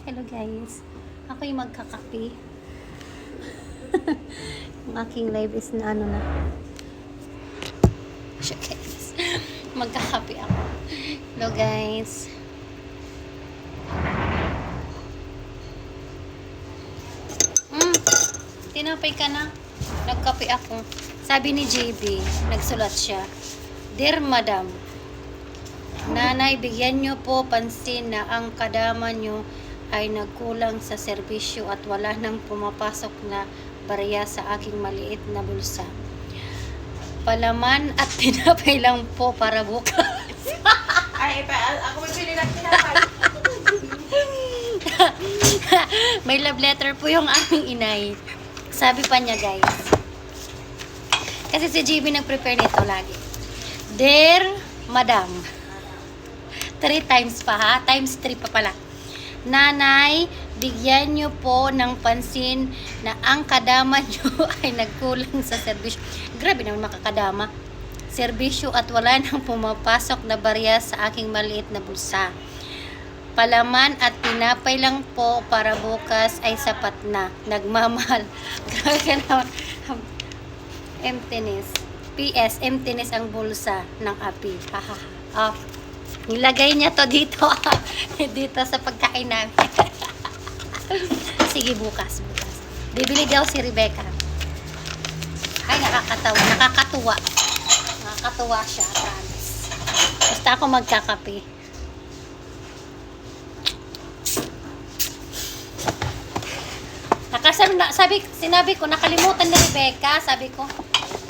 Hello guys, ako yung magkakape. Ang aking live is na ano na. Siya guys, magkakape ako. Hello guys. Tinapay ka na. Nagkape ako. Sabi ni JB, nagsulat siya, "Dear Madam, Nanay, bigyan niyo po pansin na ang kadama niyo ay nagkulang sa serbisyo at wala nang pumapasok na barya sa aking maliit na bulsa. Palaman at tinapay lang po para bukas." Ay, ako magbili ng tinapay. May love letter po yung aming inay. Sabi pa niya guys. Kasi si JB nag-prepare nito lagi. "Dear Madam." 3 times pa ha. Times 3 pa pala. "Nanay, bigyan niyo po ng pansin na ang kadama niyo ay nagkulang sa serbisyo." Grabe naman makakadama. "Serbisyo at wala nang pumapasok na barya sa aking maliit na bulsa. Palaman at tinapay lang po para bukas ay sapat na. Nagmamahal." Grabe ka naman. Emptiness. PS, emptiness ang bulsa ng api. Hahaha. Nilagay niya to dito. Dito sa pagkain namin. Sige, bukas. Bibili daw si Rebecca. Ay, nakakatawa. Nakakatuwa siya, promise. Basta ako magkakape. Sinabi ko, nakalimutan ni Rebecca. Sabi ko,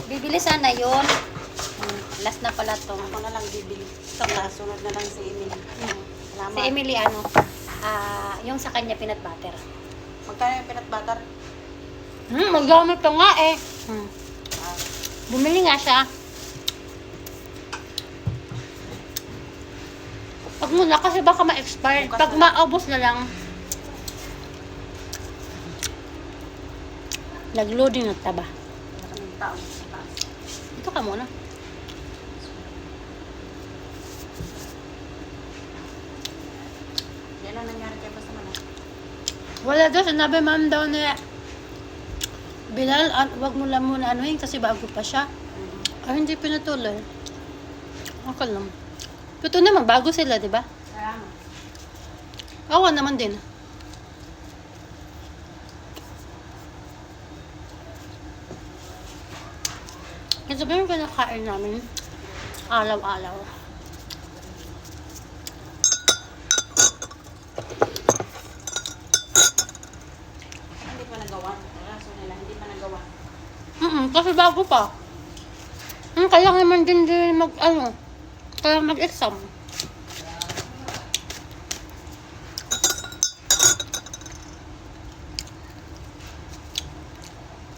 bibili sana yun. Last na pala to. Ako na lang bibili. Sunod na lang si Emily. Salamat. Si Emily, yung sa kanya peanut butter. Magkano yung peanut butter? Magamit pa nga eh. Bumili nga siya. Pag muna kasi baka ma-expire. Bukas Pag na. maubos na lang. Nag-loading ng taba. Maraming tao sa taas. Ito ka muna. Yan ang nangyari kay Basta Mana. Wala daw. Sinabi ma'am daw na Bilal, wag mo lang muna anuhin kasi bago pa siya. Ay, hindi pinatuloy. Okay lang. Ito naman, bago sila, di ba? Kaya nga. Awa naman din. Ito ba yung kinakain namin? Alaw-alaw. Hindi pa nagawa. Raso nila, hindi pa nagawa. Kasi bago pa. Kaya naman din kaya mag-exam.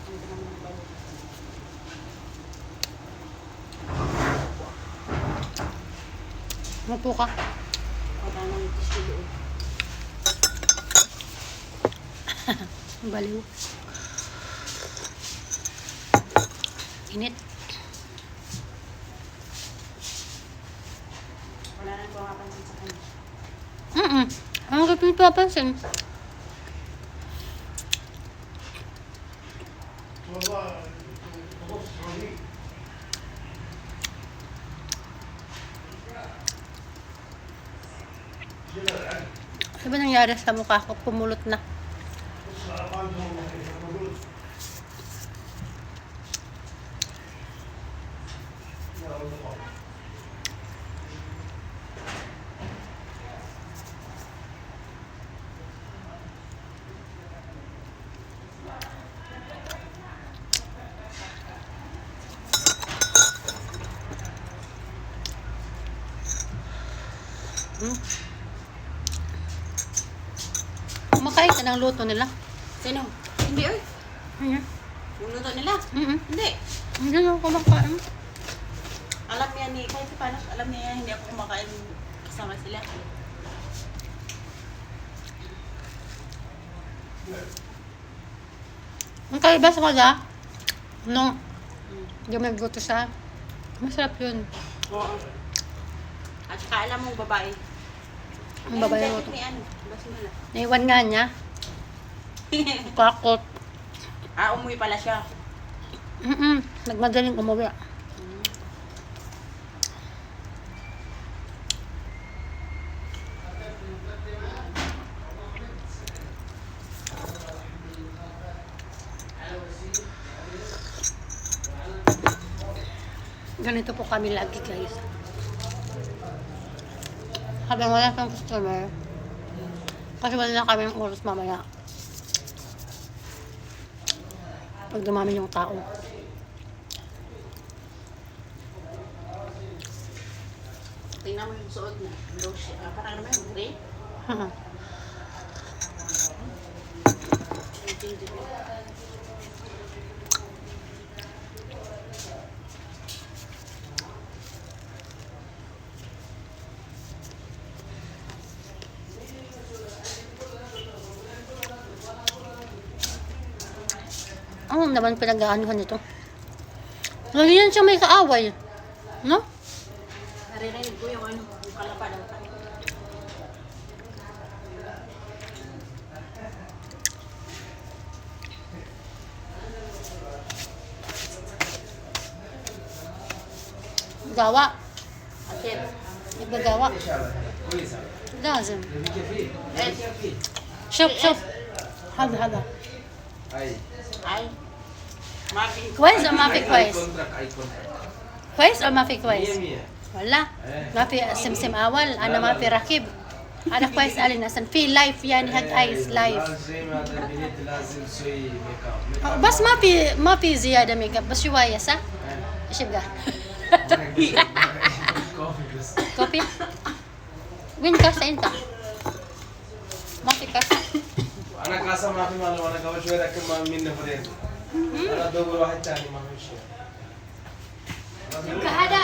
Hindi pa naman nagawa. Mapo ka. Wala nang tissue doon. Baliw. Init. Wala nang pumapansin sa kanya. Ang kapit papansin. Ano ba nangyari sa mukha ko? Pumulot na. Kumakain ka ng luto nila. Sino? Hindi oy. Ayan. Yung luto nila? Hindi. Hindi na kumakain. Alam niya ni, kahit paano, alam niya hindi ako kumakain kasama sila. Ang kaiba sa kanya, nung gumagluto siya, masarap yun. Oo. At saka alam mo, babae, Ang babae mo to. Ni ano, basmala. Naiwan nga niya. Kakot. Umuwi pala siya. Nagmadaling umuwi. Ganito po kami lagi, guys. Habang wala kang customer, kasi wala na kami ng oras mamaya. Pag dumami yung tao. Tingnan mo yung suot niya. Parang ano yung gray? Yung ginger. Ano naman pinag-aanuhan nito? Lagi yan siya may kaaway. No? Naririnig ko yung ano, yung kalapa daw. Gawa. Atin. Nagbagawa. Lazim. شوف هذا Ay. Mapping. كويس او ما في كويس كويس او ما في كويس ولا ما في سمسم اول انا ما في ركب انا كويس علينا اصلا في لايف يعني هاد ايس لايف بس ما في زياده ميك اب بس شويه صح ايش يبقى كوفي وين كاسه انت ما في كاسه انا كاسه ما في معلومه انا قبل شوي ركب منه فريق انا ادور واحد ثاني ما في شيء هذا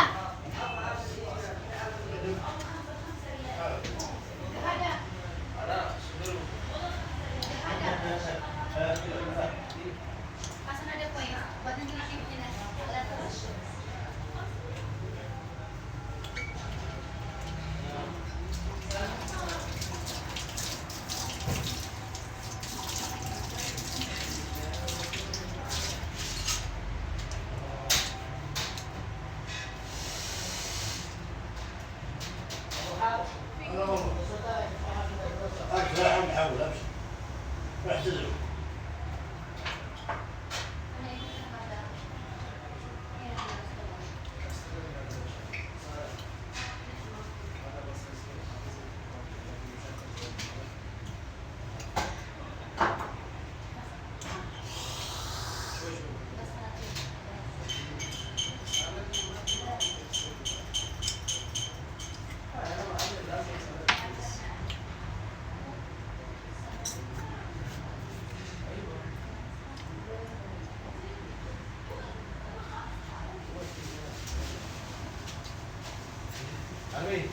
امين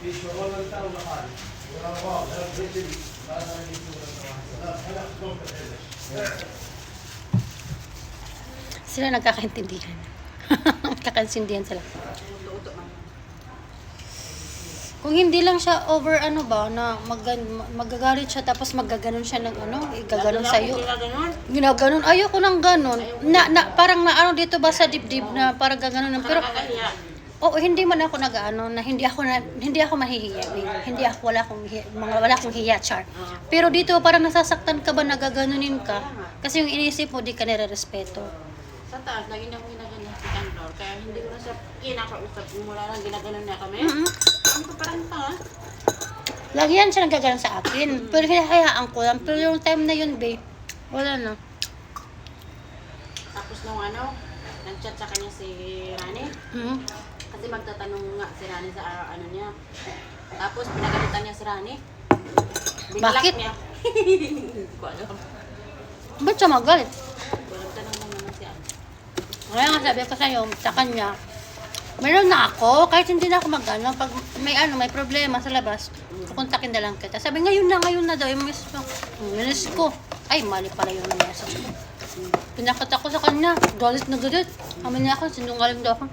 في شغل انت ولا خالد؟ ولا واو لا بيتي ما انا جيت ولا انا خذت sila nagkakaintindihan. Nagkakaintindihan sila. Uto-uto man. Kung hindi lang siya over ano ba, na magagalit siya tapos magaganon siya ng ano, igaganon sa'yo. Hindi ka ganun. Ginaganon, ayoko nang ganon. Parang na ano dito ba sa dibdib na parang gaganon. Pero, Nakakahiya. oo, hindi man ako nag-ano, na hindi ako mahihiya. Wala akong hiya, char. Pero dito parang nasasaktan ka ba, nagaganunin ka? Kasi yung inisip mo, di ka nire-respeto. Sa taas, lagi na akong ginaganon si Candor. Kaya hindi ko na siya kinakausap. Mula lang ginaganon niya kami. Ano ko parang ito ha? Lagi yan siya nagaganon sa akin. Pero hinahayaan ko lang. Pero yung time na yun, babe, wala na. Tapos nung ano, nag-chat sa kanya si Rani. Kasi magtatanong nga si Rani sa ano niya. Tapos pinagalitan niya si Rani. Binlock Bakit? niya. Hindi ko alam. Ba't siya magalit? Walang tanong lang naman siya. Kaya nga sabi ko sa'yo, sa kanya, meron na ako, kahit hindi na ako mag-ano, pag may problema sa labas, kukontakin na lang kita. Sabi, ngayon na daw, yung miss ko. Ay, mali pala yung message ko. Pinakita ko sa kanya, galit na galit. Amin niya ako, sinungaling daw ako.